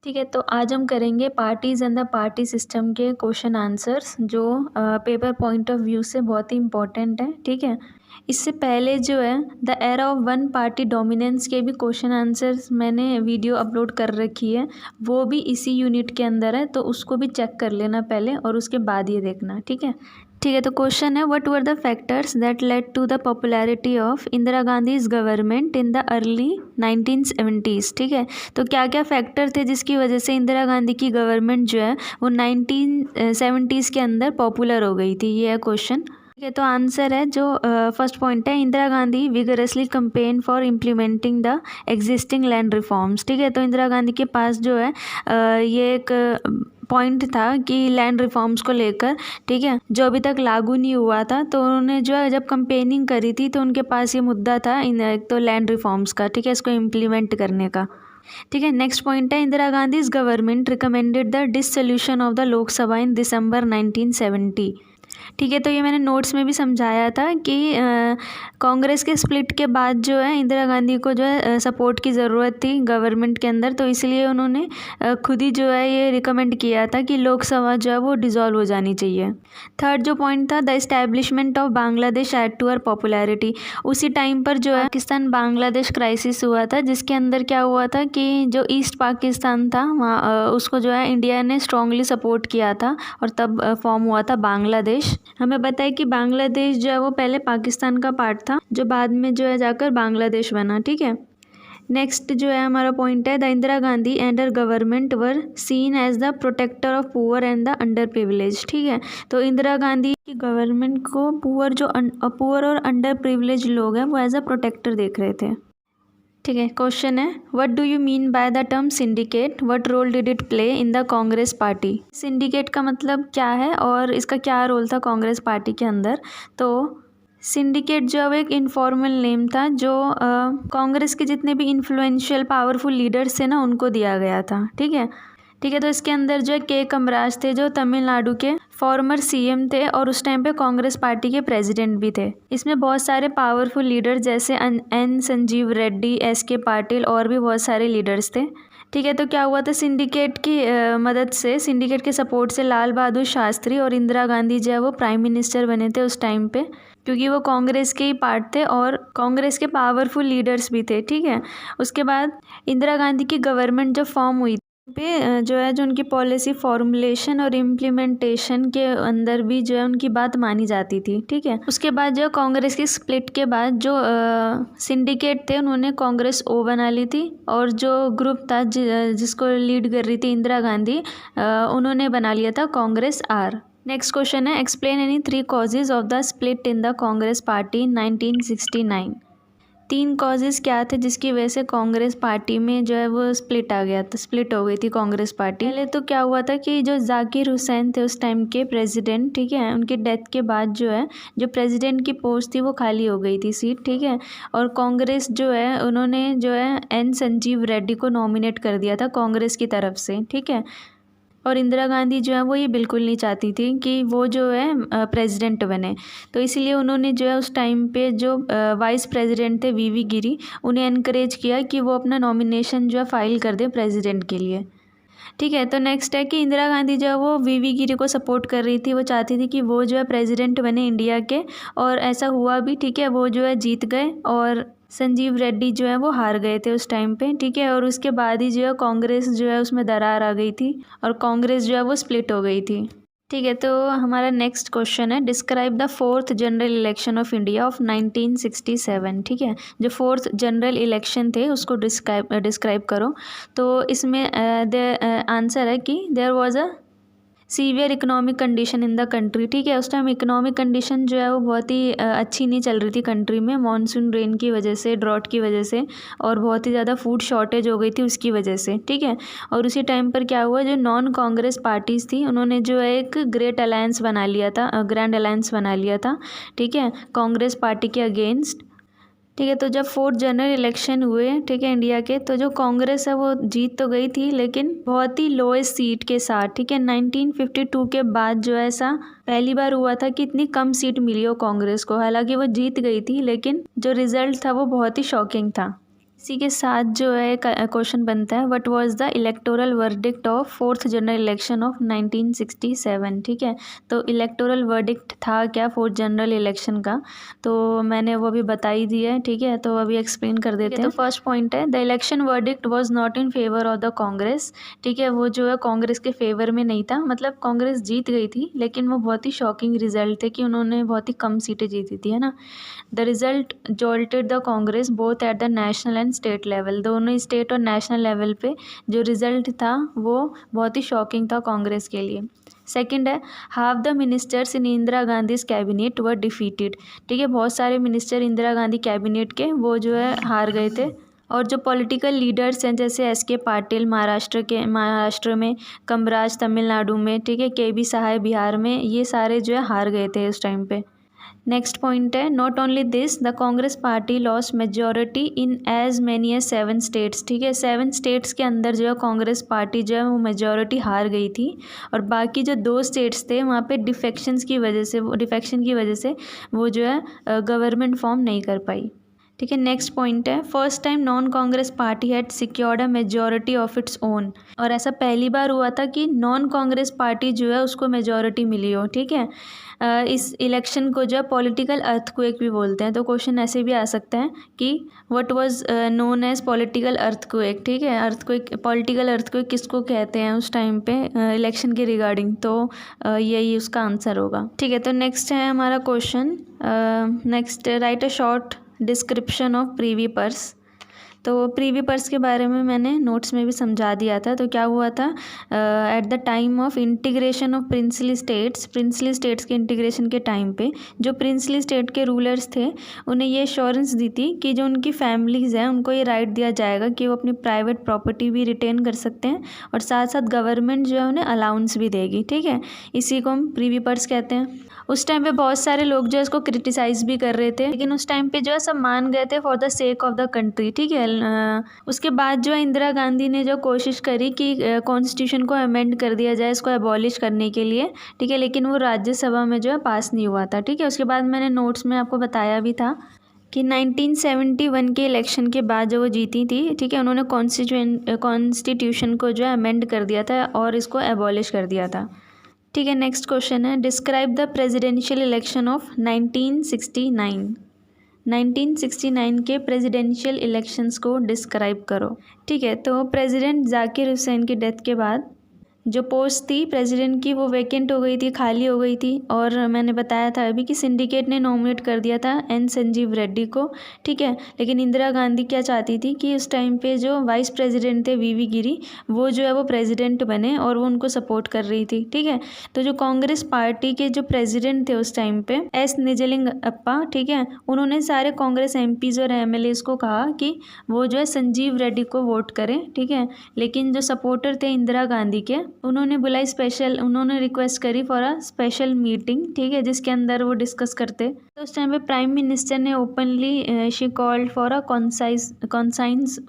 ठीक है, तो आज हम करेंगे parties and the party system के क्वेश्चन आंसर्स जो पेपर पॉइंट ऑफ व्यू से बहुत ही इम्पोर्टेंट है। ठीक है, इससे पहले जो है the era of one party dominance के भी क्वेश्चन आंसर्स मैंने वीडियो अपलोड कर रखी है, वो भी इसी यूनिट के अंदर है, तो उसको भी चेक कर लेना पहले और उसके बाद ये देखना। ठीक है, तो क्वेश्चन है what were the factors that led to the popularity of Indira Gandhi's government in the early 1970s। ठीक है, तो क्या क्या फैक्टर थे जिसकी वजह से इंदिरा गांधी की गवर्नमेंट जो है वो 1970s के अंदर पॉपुलर हो गई थी, ये है क्वेश्चन। ठीक है, तो आंसर है जो फर्स्ट पॉइंट है, Indira Gandhi vigorously campaign for implementing the existing land reforms. ठीक है, तो इंदिरा गांधी के पास जो है ये एक पॉइंट था कि लैंड रिफॉर्म्स को लेकर, ठीक है, जो अभी तक लागू नहीं हुआ था, तो उन्होंने जो है जब कंपेनिंग करी थी तो उनके पास ये मुद्दा था तो लैंड रिफॉर्म्स का, ठीक है, इसको इम्प्लीमेंट करने का। ठीक है, नेक्स्ट पॉइंट है Indira Gandhi's government recommended the dissolution of the Lok Sabha in December 1970। ठीक है, तो ये मैंने नोट्स में भी समझाया था कि कांग्रेस के स्प्लिट के बाद जो है इंदिरा गांधी को जो है सपोर्ट की ज़रूरत थी गवर्नमेंट के अंदर, तो इसलिए उन्होंने खुद ही जो है ये रिकमेंड किया था कि लोकसभा जो है वो डिज़ोल्व हो जानी चाहिए। थर्ड जो पॉइंट था the establishment of Bangladesh add to her popularity. उसी टाइम पर जो है पाकिस्तान बांग्लादेश क्राइसिस हुआ था, जिसके अंदर क्या हुआ था कि जो ईस्ट पाकिस्तान था वहाँ उसको जो है इंडिया ने स्ट्रांगली सपोर्ट किया था और तब फॉर्म हुआ था बांग्लादेश। हमें पता है कि बांग्लादेश जो है वो पहले पाकिस्तान का पार्ट था, जो बाद में जो है जाकर बांग्लादेश बना। ठीक है, नेक्स्ट जो है हमारा पॉइंट है the Indira Gandhi and her government were seen as the protector of poor and the under privilege. ठीक है, तो इंदिरा गांधी की गवर्नमेंट को पुअर और अंडर प्रिविलेज लोग हैं वो एज अ प्रोटेक्टर देख रहे थे। ठीक है, क्वेश्चन है what do you mean by the term syndicate, what role did it play in the Congress party. Syndicate का मतलब क्या है और इसका क्या रोल था कांग्रेस पार्टी के अंदर। तो सिंडिकेट जो है वो एक इनफॉर्मल नेम था जो कांग्रेस के जितने भी इन्फ्लुएंशियल पावरफुल लीडर्स थे ना उनको दिया गया था। ठीक है, तो इसके अंदर जो है के कमराज थे जो तमिलनाडु के फॉर्मर सीएम थे और उस टाइम पे कांग्रेस पार्टी के प्रेसिडेंट भी थे। इसमें बहुत सारे पावरफुल लीडर जैसे एन संजीव रेड्डी, एस के पाटिल और भी बहुत सारे लीडर्स थे। ठीक है, तो क्या हुआ था सिंडिकेट की मदद से, सिंडिकेट के सपोर्ट से लाल बहादुर शास्त्री और इंदिरा गांधी जो है वो प्राइम मिनिस्टर बने थे उस टाइम पे, क्योंकि वो कांग्रेस के ही पार्ट थे और कांग्रेस के पावरफुल लीडर्स भी थे। ठीक है, उसके बाद इंदिरा गांधी की गवर्नमेंट जब फॉर्म हुई पे जो है जो उनकी पॉलिसी फॉर्मुलेशन और इम्प्लीमेंटेशन के अंदर भी जो है उनकी बात मानी जाती थी। ठीक है, उसके बाद जो कांग्रेस की स्प्लिट के बाद जो सिंडिकेट थे उन्होंने कांग्रेस ओ बना ली थी और जो ग्रुप था जिसको लीड कर रही थी इंदिरा गांधी उन्होंने बना लिया था कांग्रेस आर। नेक्स्ट क्वेश्चन है explain any 3 causes of the split in the Congress party in 1969। 3 causes क्या थे जिसकी वजह से कांग्रेस पार्टी में जो है वो स्प्लिट हो गई थी कांग्रेस पार्टी। पहले तो क्या हुआ था कि जो जाकिर हुसैन थे उस टाइम के प्रेसिडेंट, ठीक है, उनकी डेथ के बाद जो है जो प्रेसिडेंट की पोस्ट थी वो खाली हो गई थी सीट। ठीक है, और कांग्रेस जो है उन्होंने जो है एन संजीव रेड्डी को नॉमिनेट कर दिया था कांग्रेस की तरफ से। ठीक है, और इंदिरा गांधी जो है वो ये बिल्कुल नहीं चाहती थी कि वो जो है प्रेसिडेंट बने, तो इसलिए उन्होंने जो है उस टाइम पे जो वाइस प्रेसिडेंट थे वीवी गिरी उन्हें इनकरेज किया कि वो अपना नॉमिनेशन जो है फाइल कर दें प्रेसिडेंट के लिए। ठीक है, तो नेक्स्ट है कि इंदिरा गांधी जो है वो वीवी गिरी को सपोर्ट कर रही थी, वो चाहती थी कि वो जो है प्रेसिडेंट बने इंडिया के, और ऐसा हुआ भी। ठीक है, वो जो है जीत गए और संजीव रेड्डी जो है वो हार गए थे उस टाइम पे। ठीक है, और उसके बाद ही जो है कांग्रेस जो है उसमें दरार आ गई थी और कांग्रेस जो है वो स्प्लिट हो गई थी। ठीक है, तो हमारा नेक्स्ट क्वेश्चन है describe the 4th general election of India of 1967। ठीक है, जो 4th जनरल इलेक्शन थे उसको डिस्क्राइब करो। तो इसमें आंसर है कि there was a severe economic condition in the country. ठीक है, उस टाइम इकोनॉमिक कंडीशन जो है वो बहुत ही अच्छी नहीं चल रही थी कंट्री में, मानसून रेन की वजह से, ड्रॉट की वजह से, और बहुत ही ज़्यादा फूड शॉर्टेज हो गई थी उसकी वजह से। ठीक है, और उसी टाइम पर क्या हुआ, जो नॉन कांग्रेस पार्टीज़ थी उन्होंने जो है एक ग्रेट अलायंस बना लिया था, ग्रैंड अलायंस बना लिया था। ठीक है, कांग्रेस पार्टी के अगेंस्ट। ठीक है, तो जब 4th जनरल इलेक्शन हुए, ठीक है, इंडिया के, तो जो कांग्रेस है वो जीत तो गई थी लेकिन बहुत ही लोएस्ट सीट के साथ। ठीक है, 1952 के बाद जो ऐसा पहली बार हुआ था कि इतनी कम सीट मिली हो कांग्रेस को। हालांकि वो जीत गई थी लेकिन जो रिजल्ट था वो बहुत ही शॉकिंग था। इसी के साथ जो है क्वेश्चन बनता है, what was the electoral verdict of 4th general election of 1967। ठीक है, तो इलेक्टोरल वर्डिक्ट था क्या 4th जनरल इलेक्शन का, तो मैंने वो भी बता ही दिया है। ठीक है, तो अभी एक्सप्लेन कर देते हैं। तो फर्स्ट पॉइंट है, the election verdict was not in favour of the Congress. ठीक है, वो जो है कांग्रेस के फेवर में नहीं था, मतलब कांग्रेस जीत गई थी लेकिन वो बहुत ही शॉकिंग रिजल्ट थे कि उन्होंने बहुत ही कम सीटें जीती थी, है ना। The result jolted the Congress both at the national and state level, दोनों स्टेट और नेशनल लेवल पे जो रिजल्ट था वो बहुत ही शॉकिंग था कांग्रेस के लिए। सेकंड है, half the ministers in Indira Gandhi cabinet were defeated. ठीक है, बहुत सारे मिनिस्टर इंदिरा गांधी कैबिनेट के वो जो है हार गए थे। और जो पॉलिटिकल लीडर्स हैं जैसे एस.के. पाटिल महाराष्ट्र में, कमराज तमिलनाडु में, ठीक है, के.बी. सहाय बिहार में, ये सारे जो है हार गए थे उस टाइम पे। नेक्स्ट पॉइंट है, not only this the Congress party lost majority in as many as 7 states. ठीक है, 7 स्टेट्स के अंदर जो है कांग्रेस पार्टी जो है वो मेजॉरिटी हार गई थी, और बाकी जो 2 स्टेट्स थे वहाँ पे डिफेक्शन की वजह से वो जो है गवर्नमेंट फॉर्म नहीं कर पाई। ठीक है, नेक्स्ट पॉइंट है, first time non Congress party had secured a majority of its own. और ऐसा पहली बार हुआ था कि नॉन कांग्रेस पार्टी जो है उसको मेजॉरिटी मिली हो। ठीक है, इस इलेक्शन को जो है पॉलिटिकल अर्थक्वेक भी बोलते हैं। तो क्वेश्चन ऐसे भी आ सकते हैं कि what was known as political earthquake. ठीक है, अर्थक्वेक, पॉलिटिकल अर्थक्वेक किसको कहते हैं उस टाइम पे इलेक्शन के रिगार्डिंग, तो यही उसका आंसर होगा। ठीक है, तो नेक्स्ट है हमारा question, next, right a short description of Privi purse. तो प्रीवी पर्स के बारे में मैंने नोट्स में भी समझा दिया था। तो क्या हुआ था, at the time of integration of princely states के इंटीग्रेशन के टाइम पे जो प्रिंसली स्टेट के रूलर्स थे उन्हें ये एश्योरेंस दी थी कि जो उनकी फैमिलीज़ हैं उनको ये राइट दिया जाएगा कि वो अपनी प्राइवेट प्रॉपर्टी भी रिटेन कर सकते हैं, और साथ साथ गवर्नमेंट जो है उन्हें अलाउंस भी देगी। ठीक है, इसी को हम प्रीवी पर्स कहते हैं। उस टाइम पे बहुत सारे लोग जो है इसको क्रिटिसाइज़ भी कर रहे थे, लेकिन उस टाइम पे जो है सब मान गए थे for the sake of the country. ठीक है, उसके बाद जो है इंदिरा गांधी ने जो कोशिश करी कि कॉन्स्टिट्यूशन को अमेंड कर दिया जाए इसको एबॉलिश करने के लिए। ठीक है, लेकिन वो राज्यसभा में जो है पास नहीं हुआ था। ठीक है, उसके बाद मैंने नोट्स में आपको बताया भी था कि 1971 के इलेक्शन के बाद जो वो जीती थी, ठीक है, उन्होंने कॉन्स्टिट्यूशन को जो है अमेंड कर दिया था और इसको एबॉलिश कर दिया था। ठीक है, नेक्स्ट क्वेश्चन है, describe the presidential election of 1969। 1969 के प्रेसिडेंशियल इलेक्शंस को डिस्क्राइब करो। ठीक है, तो प्रेसिडेंट जाकिर हुसैन की डेथ के बाद जो पोस्ट थी प्रेसिडेंट की वो वैकेंट हो गई थी, खाली हो गई थी, और मैंने बताया था अभी कि सिंडिकेट ने नॉमिनेट कर दिया था एन संजीव रेड्डी को। ठीक है, लेकिन इंदिरा गांधी क्या चाहती थी कि उस टाइम पे जो वाइस प्रेसिडेंट थे वीवी गिरी, वो जो है वो प्रेसिडेंट बने, और वो उनको सपोर्ट कर रही थी। ठीक है, तो जो कांग्रेस पार्टी के जो प्रेसिडेंट थे उस टाइम पे एस निजलिंगप्पा, ठीक है, उन्होंने सारे कांग्रेस एमपीज और एमएलएस को कहा कि वो जो है संजीव रेड्डी को वोट करें। ठीक है, लेकिन जो सपोर्टर थे इंदिरा गांधी के उन्होंने रिक्वेस्ट करी फॉर अ स्पेशल मीटिंग। ठीक है, जिसके अंदर वो डिस्कस करते। तो उस टाइम पे प्राइम मिनिस्टर ने openly she called for a conscience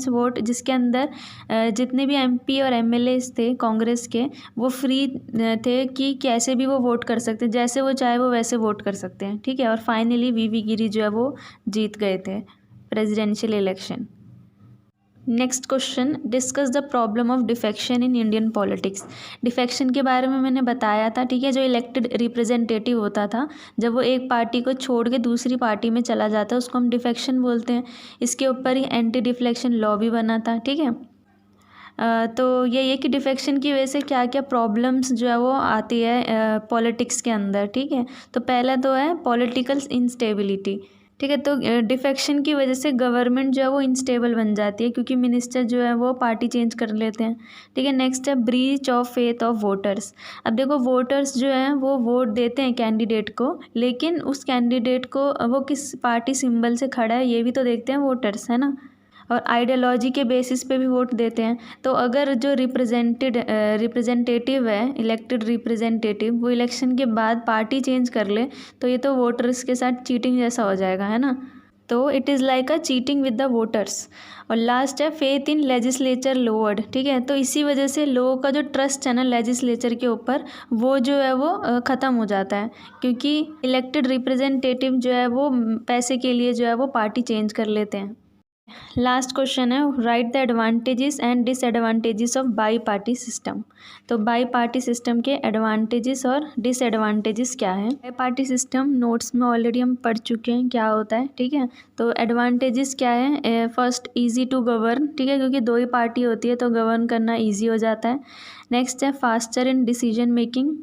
vote, जिसके अंदर जितने भी एमपी और एमएलएस थे कांग्रेस के वो फ्री थे कि कैसे भी वो वोट कर सकते, जैसे वो चाहे वो वैसे वोट कर सकते हैं। ठीक है, और फाइनली वीवी गिरी जो है वो जीत गए थे presidential election. Next question, discuss the problem of defection in Indian politics. Defection के बारे में मैंने बताया था। ठीक है, जो इलेक्टेड रिप्रेजेंटेटिव होता था जब वो एक पार्टी को छोड़ के दूसरी पार्टी में चला जाता है उसको हम डिफेक्शन बोलते हैं। इसके ऊपर ही एंटी डिफ्लेक्शन लॉ भी बना था। ठीक है, तो ये कि डिफेक्शन की वजह से क्या क्या प्रॉब्लम्स जो है वो आती है पॉलिटिक्स के अंदर। ठीक है, तो पहला तो है पॉलिटिकल इंस्टेबिलिटी। ठीक है, तो डिफेक्शन की वजह से गवर्नमेंट जो है वो इंस्टेबल बन जाती है क्योंकि मिनिस्टर जो है वो पार्टी चेंज कर लेते हैं। ठीक है, नेक्स्ट है breach of faith of voters. अब देखो वोटर्स जो हैं वो वोट देते हैं कैंडिडेट को, लेकिन उस कैंडिडेट को वो किस पार्टी सिंबल से खड़ा है ये भी तो देखते हैं वोटर्स, है ना, और आइडियोलॉजी के बेसिस पे भी वोट देते हैं। तो अगर जो रिप्रेजेंटेटिव है, इलेक्टेड रिप्रेजेंटेटिव, वो इलेक्शन के बाद पार्टी चेंज कर ले तो ये तो वोटर्स के साथ चीटिंग जैसा हो जाएगा, है ना। तो it is like a cheating with the voters. और लास्ट है फेथ इन लेजिस्लेचर लोअर्ड। ठीक है, तो इसी वजह से लोगों का जो ट्रस्ट है ना लेजिस्लेचर के ऊपर वो जो है वो ख़त्म हो जाता है, क्योंकि इलेक्टेड रिप्रेजेंटेटिव जो है वो पैसे के लिए जो है वो पार्टी चेंज कर लेते हैं। लास्ट क्वेश्चन है, right the advantages and disadvantages of bi party system. तो बाई पार्टी सिस्टम के एडवांटेजेस और डिसएडवांटेजेस क्या है। बाई पार्टी सिस्टम नोट्स में ऑलरेडी हम पढ़ चुके हैं क्या होता है, ठीक है। तो एडवांटेजेस क्या है, फर्स्ट इजी टू गवर्न, ठीक है, क्योंकि दो ही पार्टी होती है तो गवर्न करना ईजी हो जाता है। नेक्स्ट है फास्टर इन डिसीजन मेकिंग,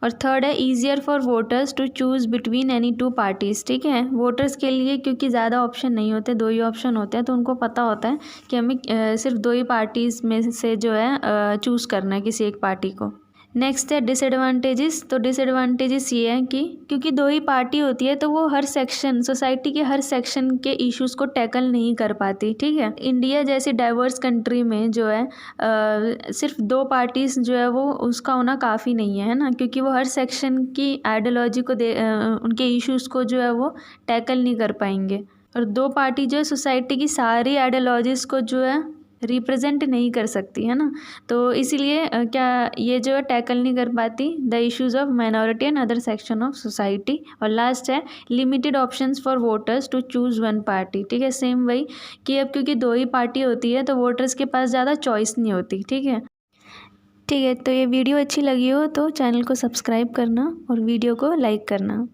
और थर्ड है easier for voters to choose between any two parties, ठीक है। वोटर्स के लिए क्योंकि ज़्यादा ऑप्शन नहीं होते, दो ही ऑप्शन होते हैं, तो उनको पता होता है कि हमें सिर्फ दो ही पार्टीज़ में से जो है चूज़ करना है किसी एक पार्टी को। नेक्स्ट है डिसएडवांटेजेस। तो डिसएडवांटेजेस ये हैं कि क्योंकि दो ही पार्टी होती है तो वो हर सेक्शन, सोसाइटी के हर सेक्शन के इश्यूज़ को टैकल नहीं कर पाती, ठीक है। इंडिया जैसी डाइवर्स कंट्री में जो है सिर्फ दो पार्टीज़ जो है वो उसका होना काफ़ी नहीं है ना, क्योंकि वो हर सेक्शन की आइडियोलॉजी को उनके इश्यूज़ को जो है वो टैकल नहीं कर पाएंगे। और दो पार्टी जो है सोसाइटी की सारी आइडियोलॉजीज़ को जो है रिप्रेजेंट नहीं कर सकती, है ना। तो इसीलिए क्या ये जो है टैकल नहीं कर पाती the issues of minority and other section of society. और लास्ट है limited options for voters to choose one party, ठीक है। सेम वही कि अब क्योंकि दो ही पार्टी होती है तो वोटर्स के पास ज़्यादा चॉइस नहीं होती, ठीक है। ठीक है, तो ये वीडियो अच्छी लगी हो तो चैनल को सब्सक्राइब करना और वीडियो को लाइक करना।